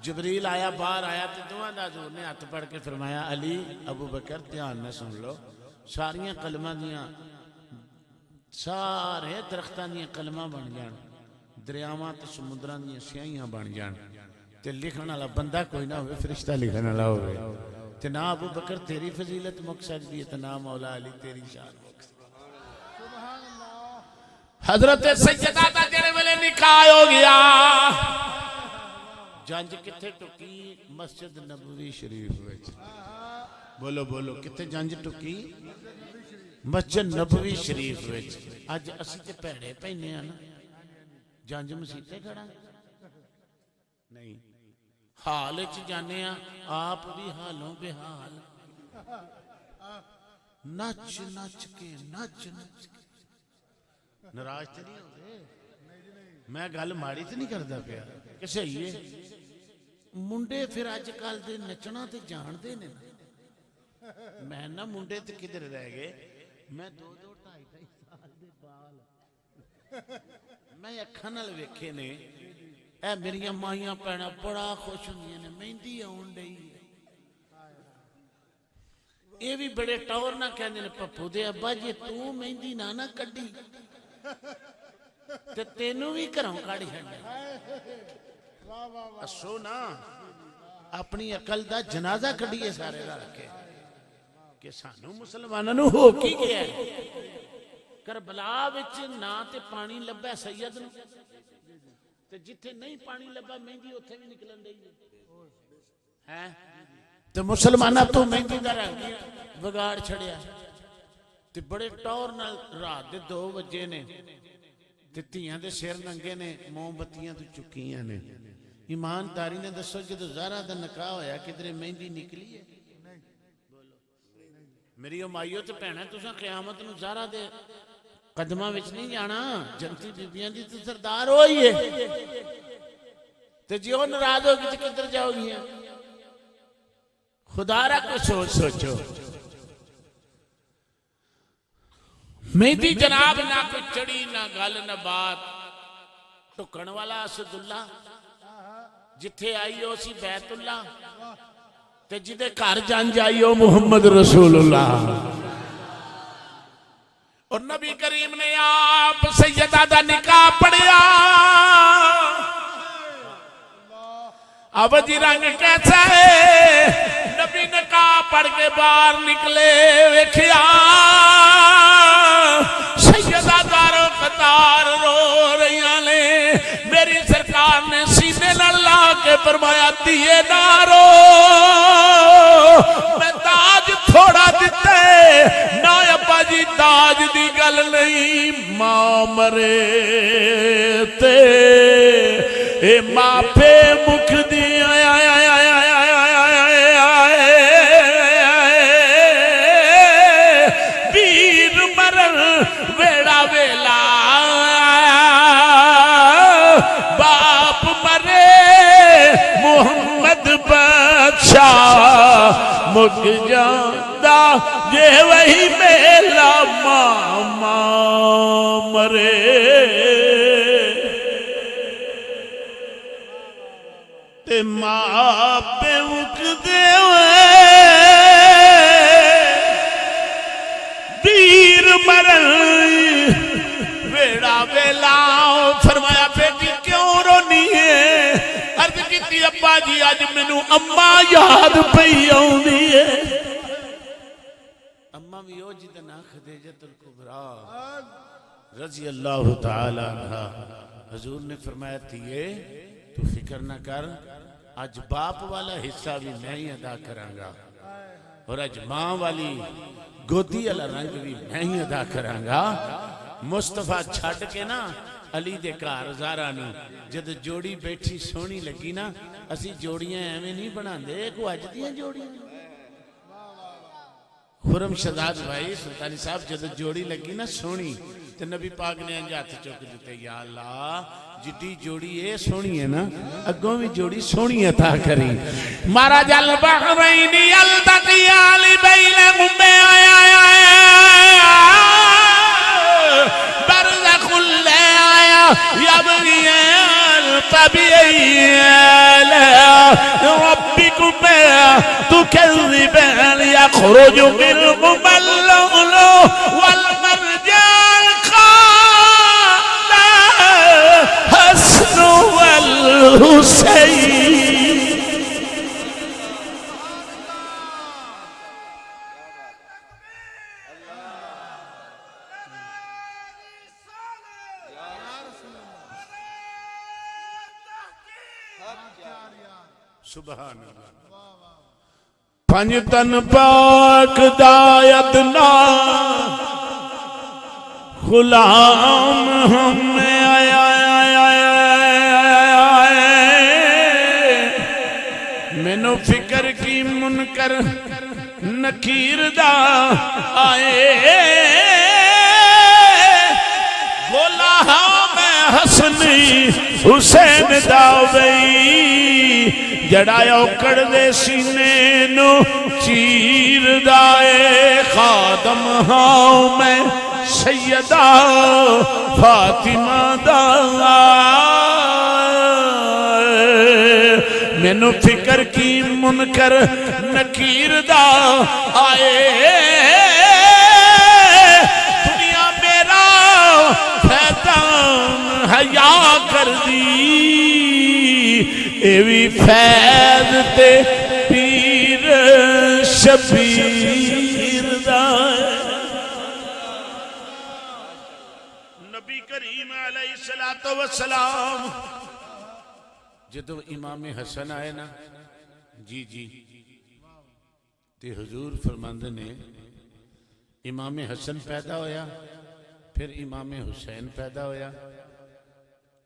جبریل آیا باہر آیا تو دعا دا حضور نے ہاتھ پڑھ کے فرمایا علی ابو بکر دھیان نہ سن لو، ساریاں کلمہ دیاں سارے درختاں دیاں کلمہ بن جان، دریاواں تے سمندراں دیاں سیاہیاں بن جان، تے لکھن والا بندہ کوئی نہ ہوئے، فرشتہ لکھن والا ہوئے، تے نہ ابو بکر تیری فضیلت مک سکتی ہے تے نہ مولا علی تیری شان مک سکتی ہے۔ حضرت سیدہ دا جڑے ویلے نکاح ہو گیا، جنج کتھے ٹکی؟ مسجد نبوی شریف وچ، بولو بولو کتھے جنج ٹکی؟ مسجد نبوی شریف وچ۔ اج اسی تے پیڑے پینے ہیں نا، جنج مسیتے کھڑا نہیں، حال وچ جانے ہیں، آپ بھی حالوں بے حال، نچ نچ کے نچ نچ کے، ناراض تے نہیں ہوندے، میں گل ماڑی تے نہیں کردا پیا کہ صحیح ہے، منڈے پھر اج کل دے نچنا تے جان دے نے نا، میں نا منڈے تے کدھر رہ گئے، میں 2-2 سال دے بال میں اکھاں نال ویکھے نے، اے میریاں مائیاں پینا بڑا خوش ہوندیاں نے، مہندی آن ڈئی ہے، اے بھی بڑے ٹور نہ کہندے نے پپو دے ابا جی تو مہندی نہ کڈی تے تینوں بھی گھروں کڈ چھڈنا، اسو نا اپنی عقل دا جنازہ کڈیے سارے رل کے کہ سانو مسلماناں نو ہو کی گیا ہے۔ کربلا وچ نہ تے پانی لبا سید نو، تے جتھے نہیں پانی لبا مہندی اوتھے بھی نکلن دئی ہے، تے مسلماناں تو مہندی دا رنگ بگاڑ چھڑیا، تے بڑے ٹور نال رات دے 2 بجے نے، تے تیاں دے سر ننگے نے، موم بتیاں تو چکیاں نے، ایمانداری نے دسو جدو زہرا دا نکاح ہویا کدھر مہندی نکلی ہے؟ میری امائیو تے بھینا تساں قیامت نو زہرا دے قدماں وچ نہیں جانا، جنتی بیبیاں دی تے سردار ہوئی ہے، تے جی وہ ناراض ہوگی تے کدھر جاؤ گی؟ خدا را کو سوچ سوچو، مہندی جناب نہ کوئی چڑی نہ گل نہ بات، ٹکن والا اسد اللہ جتھے آئی ہو سی بیت اللہ، تے جدے گھر جان جائی ہو محمد رسول اللہ، اور نبی کریم نے آپ سیدہ دا نکاح پڑھیا، اب جی رنگ کیسا ہے، نبی نکاح پڑھ کے باہر نکلے، ویکھیا سیدہ دارو قطار رو رہیاں لے، میری سرکار نے سینے نہ لا کے فرمایا دیئے نارو، میں تاج تھوڑا دیتے نا ابا جی تاج دی گل نہیں، ماں مرے تے اے ماں پہ مکھ دی بیر مرن ویڑا ویلا، باپ مرے محمد بادشاہ مک جاندہ یہ وہی میلا، ماما مرے تے ماں پہ مکدے ہوئے بیر مرن ویڑا ویلا، فرمایا بیٹی کیوں رونی ہے؟ عرض کیتی ابا جی آج مینوں اماں یاد پئی آوندی ہے، اماں بھی او جتنا خدیجۃ الکبریٰ رضی اللہ تعالی عنہ، حضور نے فرمایا تھیے تو فکر نہ کر، آج باپ والا حصہ بھی میں ہی ادا کروں گا، اور آج ماں والی گودی والا رنگ بھی میں ہی ادا کروں گا۔ مصطفیٰ چھڑ کے نا علی دے گھر زہرا نو جد جوڑی بیٹھی سونی لگی نا، اسی جوڑیاں ایویں نہیں بنا دے کو اج دیاں جوڑیاں، خرم شہزاد بھائی سلطانی صاحب جدو جوڑی لگی نا سونی تو نبی پاک نے انجا ہاتھ چوک دیتے یا اللہ جدی جوڑی ہے سونی ہے نا اگوں بھی جوڑی سونی عطا کری مارا جل بحرینی التقیالی بینہم میں آیا برزخ لے آیا یبغی الطبیعی ربکم تکذبان یخرج منہم اللؤلؤ والمرجان قال حسن والحسین سبحان اللہ پنج تن پاک دایت نا غلام ہمیں آیا مینو فکر کی منکر نکیر دا آئے غلام حسنی حسین داوئی جڑایا اکڑ دے سینے نو چیر دائے خادم ہاں میں سیدہ فاطمہ دا مینو فکر کی منکر نکیر دا آئے دنیا میرا فیضان حیا کر دی ایوی فیض تے پیر شبیر دائے نبی کریم علیہ السلام جدو امام حسن آئے نا جی تے حضور فرماند نے امام حسن پیدا ہویا پھر امام حسین پیدا ہویا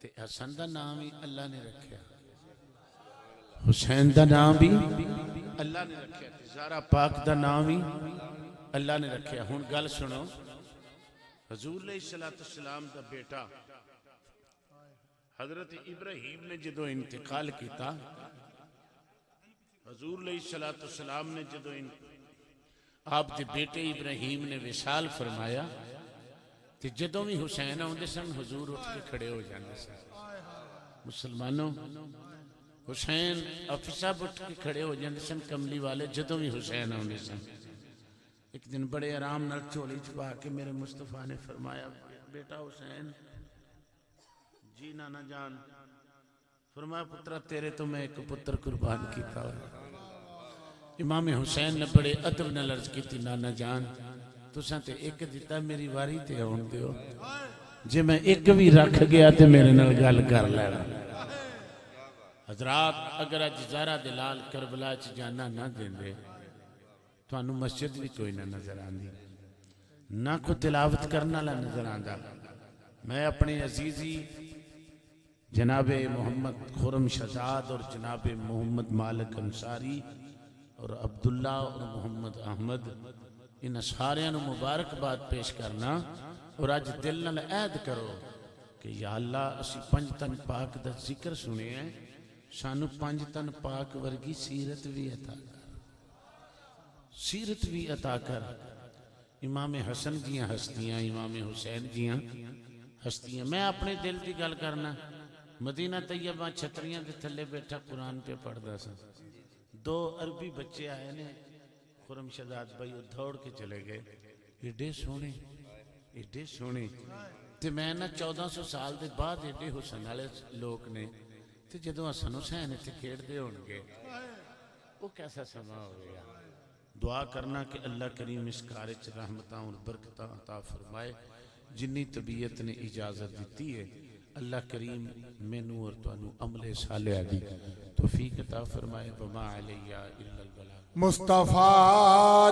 تے حسن دا نام ہی اللہ نے رکھیا حسین دا نام بھی اللہ نے رکھیا زہرا پاک دا نام بھی اللہ نے رکھیا ہن گل سنو حضور علیہ السلام دا بیٹا حضرت ابراہیم نے جدو انتقال کیتا حضور علیہ السلام نے جدو آپ دے بیٹے ابراہیم نے وصال فرمایا تے جدو بھی حسین آندے سن حضور اٹھ کے کھڑے ہو جاندے سن مسلمانوں حسین افساب اٹھ کے کھڑے ہو جاندے سن کملی والے جدو بھی حسین آندے سن ایک دن بڑے آرام نال چولی چھپا کے میرے مصطفیٰ نے فرمایا بیٹا حسین جی نانا جان فرمایا پترہ تیرے تو میں ایک پتر قربان کیتا ہوں امام حسین نے بڑے ادب نال عرض کی تھی نانا جان تساں تے ایک دیتا میری واری تے آن دیو جے میں ایک بھی رکھ گیا تے میرے نال گل کر لینا حضرات اگر اج زہرا دلال کربلا چ جانا نہ دیندے تو انو مسجد بھی کوئی نہ نظر آندی نہ کو تلاوت کرنا لا نظر آندہ میں اپنے عزیزی جناب محمد خرم شہزاد اور جناب محمد مالک انصاری اور عبداللہ اور محمد احمد ان ساریاں نو مبارکباد پیش کرنا اور آج دل نال عہد کرو کہ یا اللہ اسی پنج تن پاک دا ذکر سنے ہیں سانو پنج تن پاک ورگی سیرت بھی عطا کر سیرت بھی عطا کر امام حسن جیاں ہستیاں امام حسین جیاں ہستیاں میں اپنے دل دی گل کرنا مدینہ طیبہ چھتریاں دے تھلے بیٹھا قرآن پہ پڑھ دا سا 2 عربی بچے آئے نے خرم شہزاد بھائی دھوڑ کے چلے گئے ایڈے سونے تے میں نا 1400 سال دے بعد ایڈے حسن والے لوگ نے تے جدو حسن حسین تے کھیڑ دے ہونگے وہ کیسا سما ہو گیا دعا کرنا کہ اللہ کریم اس کارج رحمتاں اور برکتاں عطا فرمائے جنی طبیعت نے اجازت دیتی ہے اللہ کریم مینو اور توانو عمل صالح دی توفیق عطا فرمائے وما علیہ الا البلاغ مصطفیٰ